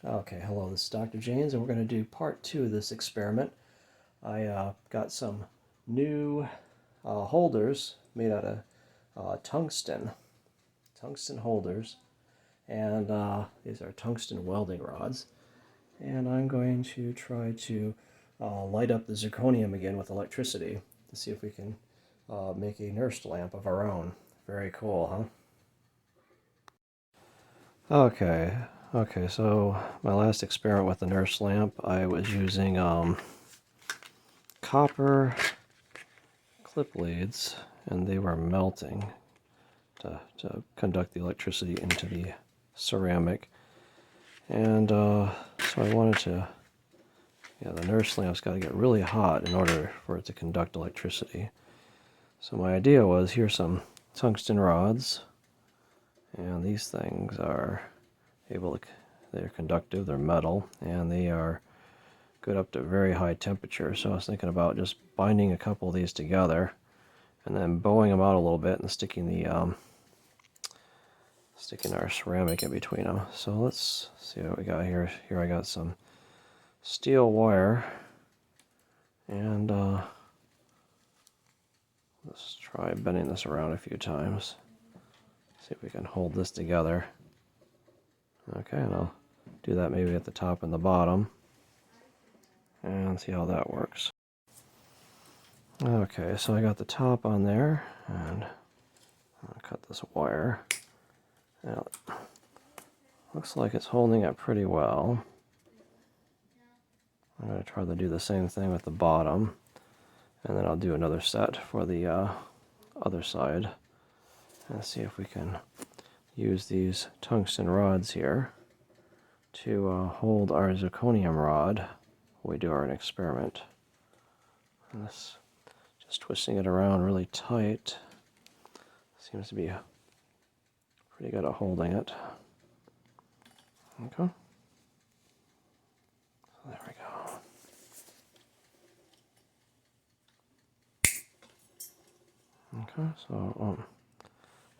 Okay, hello, this is Dr. James, and we're going to do part 2 of this experiment. I got some new holders made out of tungsten holders, and these are tungsten welding rods. And I'm going to try to light up the zirconium again with electricity to see if we can make a Nernst lamp of our own. Very cool, huh? Okay, so my last experiment with the Nernst lamp, I was using copper clip leads, and they were melting to conduct the electricity into the ceramic. And so I wanted to, the Nernst lamp's got to get really hot in order for it to conduct electricity. So my idea was, here's some tungsten rods, and these things are they're conductive, they're metal, and they are good up to very high temperature. So I was thinking about just binding a couple of these together and then bowing them out a little bit and sticking our ceramic in between them. So let's see what we got here. Here I got some steel wire, and let's try bending this around a few times. See if we can hold this together. Okay, and I'll do that maybe at the top and the bottom, and see how that works. Okay, so I got the top on there, and I'll cut this wire. Now, looks like it's holding it pretty well. I'm going to try to do the same thing with the bottom, and then I'll do another set for the other side, and see if we can use these tungsten rods here to hold our zirconium rod while we do our experiment. And this, just twisting it around really tight, seems to be pretty good at holding it. Okay. There we go. Okay, so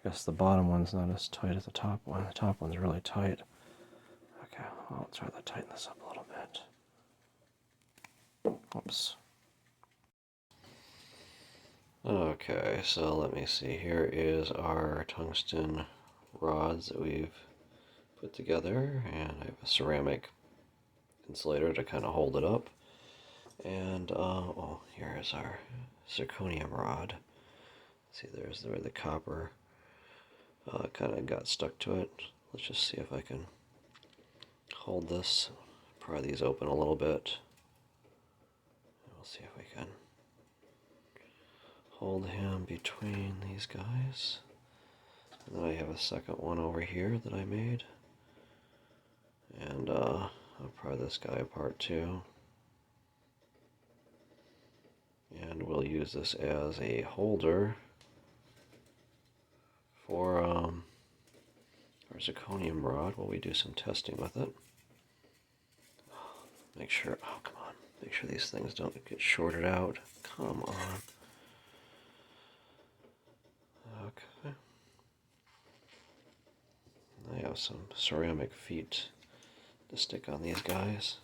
I guess the bottom one's not as tight as the top one. The top one's really tight. Okay, I'll try to tighten this up a little bit. Oops. Okay, so let me see. Here is our tungsten rods that we've put together, and I have a ceramic insulator to kind of hold it up. And here is our zirconium rod. See, there's where the copper kind of got stuck to it. Let's just see if I can hold this, pry these open a little bit. We'll see if we can hold him between these guys. And then I have a second one over here that I made. And I'll pry this guy apart too. And we'll use this as a holder for our zirconium rod while we do some testing with it. Make sure, oh come on, make sure these things don't get shorted out. Come on. Okay. I have some ceramic feet to stick on these guys.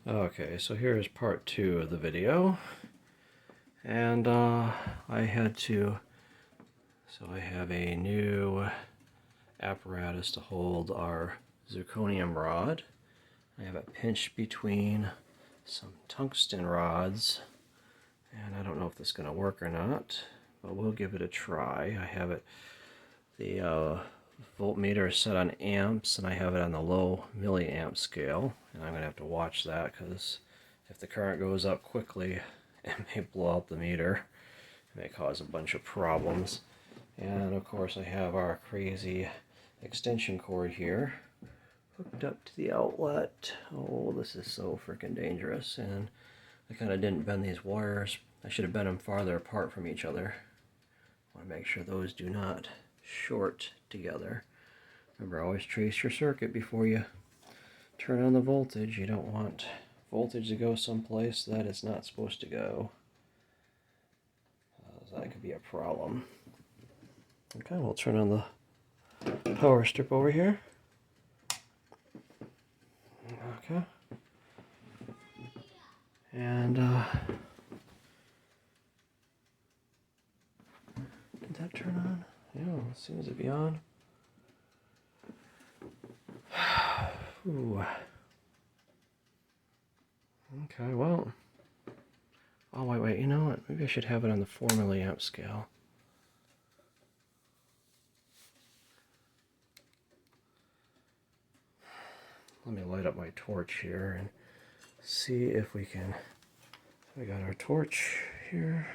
Okay, so here's part 2 of the video, and I have a new apparatus to hold our zirconium rod. I have it pinched between some tungsten rods, and I don't know if this is going to work or not, but we'll give it a try. I have it, the voltmeter is set on amps, and I have it on the low milliamp scale, and I'm going to have to watch that, because if the current goes up quickly, it may blow up the meter. It may cause a bunch of problems. And of course I have our crazy extension cord here hooked up to the outlet. Oh, this is so freaking dangerous, and I kind of didn't bend these wires. I should have bent them farther apart from each other. I want to make sure those do not short together. Remember, always trace your circuit before you turn on the voltage. You don't want voltage to go someplace that it's not supposed to go. That could be a problem. Okay, we'll turn on the power strip over here. Okay. And did that turn on? Yeah, it seems to be on. Ooh. Okay, well. Oh, wait, you know what? Maybe I should have it on the 4 milliamp scale. Let me light up my torch here and see if we can. We got our torch here.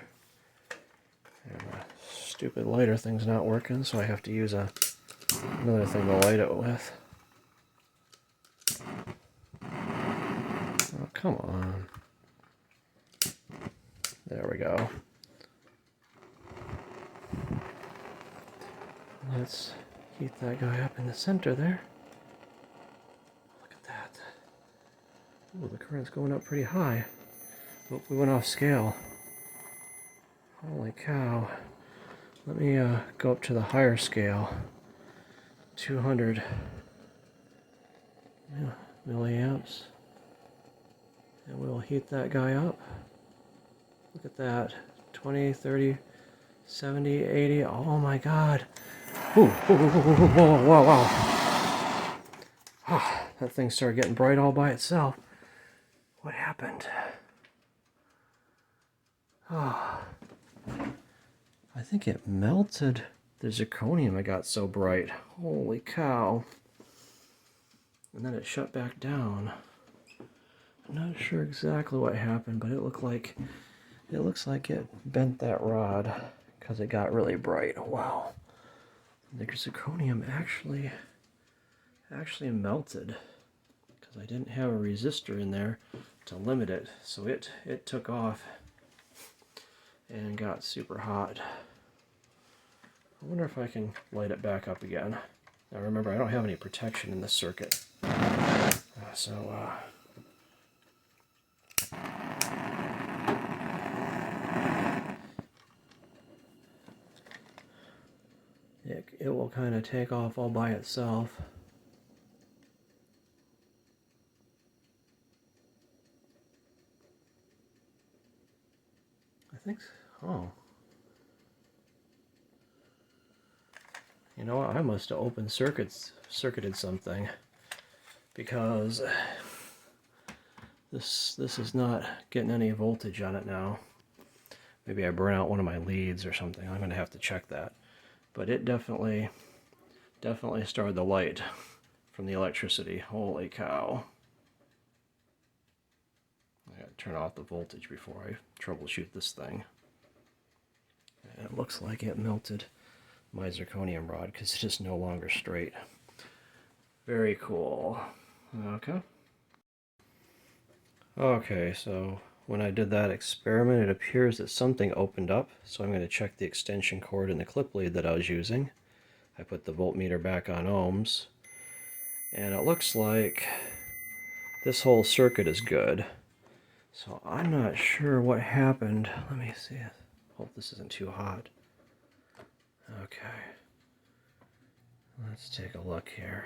And my stupid lighter thing's not working, so I have to use another thing to light it with. Oh, come on. There we go. Let's heat that guy up in the center there. Look at that. Ooh, the current's going up pretty high. Oh, we went off scale. Holy cow. Let me go up to the higher scale. 200 milliamps. And we'll heat that guy up. Look at that. 20, 30, 70, 80. Oh my god. Ooh, whoa. Oh, that thing started getting bright all by itself. What happened? Oh, I think it melted the zirconium. It got so bright. Holy cow. And then it shut back down. I'm not sure exactly what happened, but it looks like it bent that rod because it got really bright. Wow. The zirconium actually melted because I didn't have a resistor in there to limit it, so it took off and got super hot. I wonder if I can light it back up again. Now remember, I don't have any protection in this circuit, it will kind of take off all by itself. I think so. Oh. You know what? I must have circuited something, because this is not getting any voltage on it now. Maybe I burn out one of my leads or something. I'm going to have to check that. But it definitely started the light from the electricity. Holy cow. I got to turn off the voltage before I troubleshoot this thing. And it looks like it melted my zirconium rod because it is no longer straight. Very cool. Okay, so when I did that experiment, it appears that something opened up, so I'm going to check the extension cord and the clip lead that I was using. I put the voltmeter back on ohms, and it looks like this whole circuit is good. So I'm not sure what happened. Let me see. Hope this isn't too hot. Okay. Let's take a look here.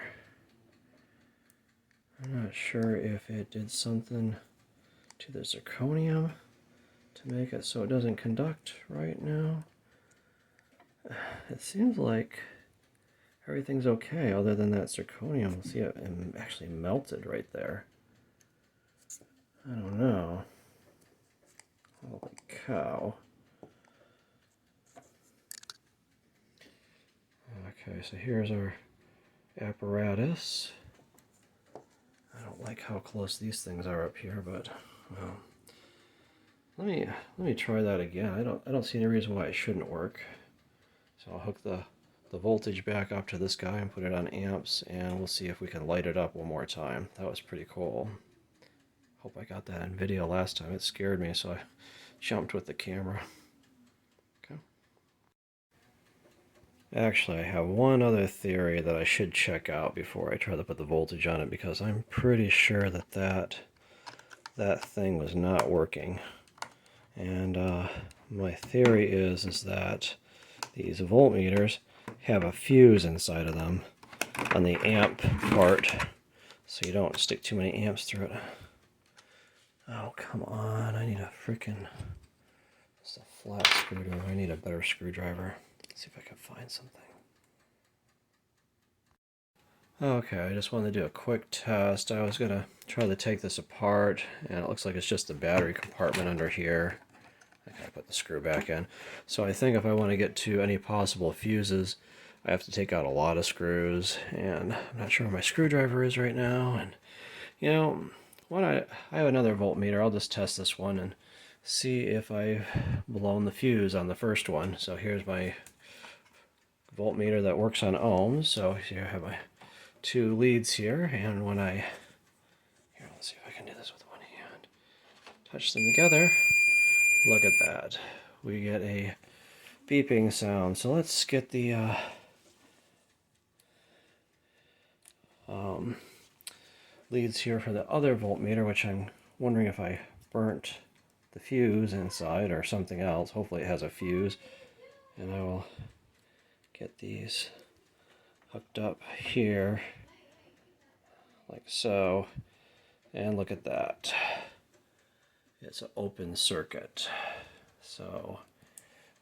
I'm not sure if it did something to the zirconium to make it so it doesn't conduct right now. It seems like everything's okay other than that zirconium. See, it actually melted right there. I don't know. Holy cow. Okay, so here's our apparatus. I don't like how close these things are up here, but well, let me try that again. I don't see any reason why it shouldn't work. So I'll hook the voltage back up to this guy and put it on amps, and we'll see if we can light it up one more time. That was pretty cool. Hope I got that in video last time. It scared me, so I jumped with the camera. Okay. Actually, I have one other theory that I should check out before I try to put the voltage on it, because I'm pretty sure that thing was not working. And my theory is that these voltmeters, have a fuse inside of them on the amp part, so you don't stick too many amps through it. Oh, come on. I need a freaking... It's a flat screwdriver. I need a better screwdriver. Let's see if I can find something. Okay, I just wanted to do a quick test. I was going to try to take this apart, and it looks like it's just the battery compartment under here. I gotta put the screw back in. So I think if I want to get to any possible fuses, I have to take out a lot of screws, and I'm not sure where my screwdriver is right now. And you know, I have another voltmeter. I'll just test this one and see if I've blown the fuse on the first one. So here's my voltmeter that works on ohms. So here I have my two leads here, and when I let's see if I can do this with one hand. Touch them together. Look at that. We get a beeping sound. So let's get the leads here for the other voltmeter, which I'm wondering if I burnt the fuse inside or something else. Hopefully it has a fuse. And I will get these hooked up here like so. And look at that. It's an open circuit. So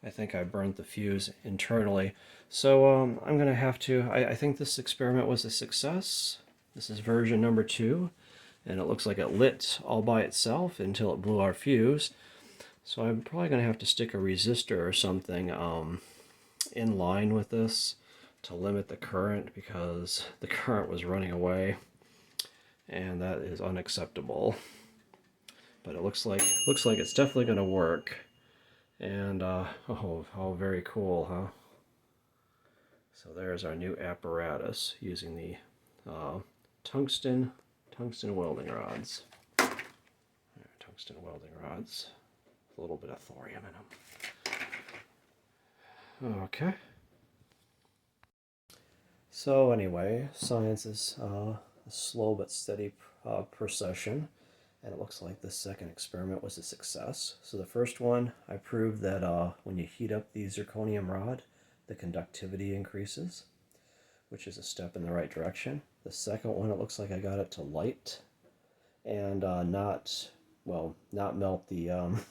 I think I burnt the fuse internally. So I'm going to have to, I think this experiment was a success. This is version number 2, and it looks like it lit all by itself until it blew our fuse. So I'm probably going to have to stick a resistor or something in line with this to limit the current, because the current was running away, and that is unacceptable. But it looks like it's definitely going to work. And oh, very cool, huh? So there's our new apparatus using the tungsten welding rods. Tungsten welding rods, a little bit of thorium in them. Okay. So anyway, science is a slow but steady procession. And it looks like this second experiment was a success. So the first one, I proved that when you heat up the zirconium rod, the conductivity increases, which is a step in the right direction. The second one, it looks like I got it to light and not melt the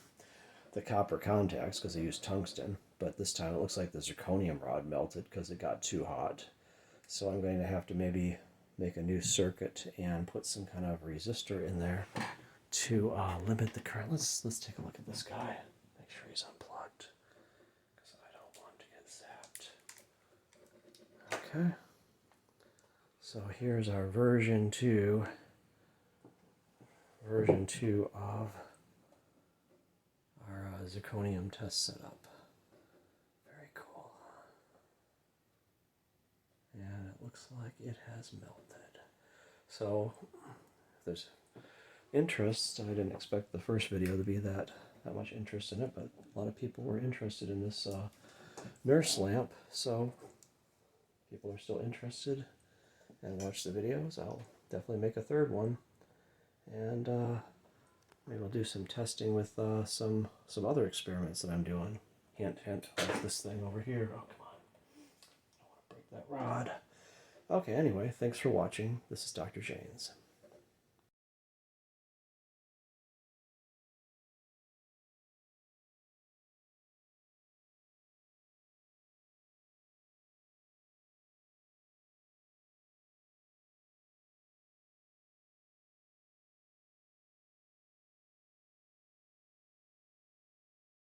copper contacts, because I used tungsten. But this time it looks like the zirconium rod melted because it got too hot. So I'm going to have to maybe make a new circuit and put some kind of resistor in there to limit the current. Let's take a look at this guy. Make sure he's unplugged, because I don't want to get zapped. Okay. So here's our version 2 of our zirconium test setup. Very cool. And it looks like it has melted. So if there's interest, I didn't expect the first video to be that much interest in it, but a lot of people were interested in this Nernst lamp, so people are still interested and watch the videos. I'll definitely make a third one, and maybe I'll do some testing with some other experiments that I'm doing. Hint, hint, like this thing over here. Oh, come on. I don't want to break that rod. Okay, anyway, thanks for watching. This is Dr. Janes.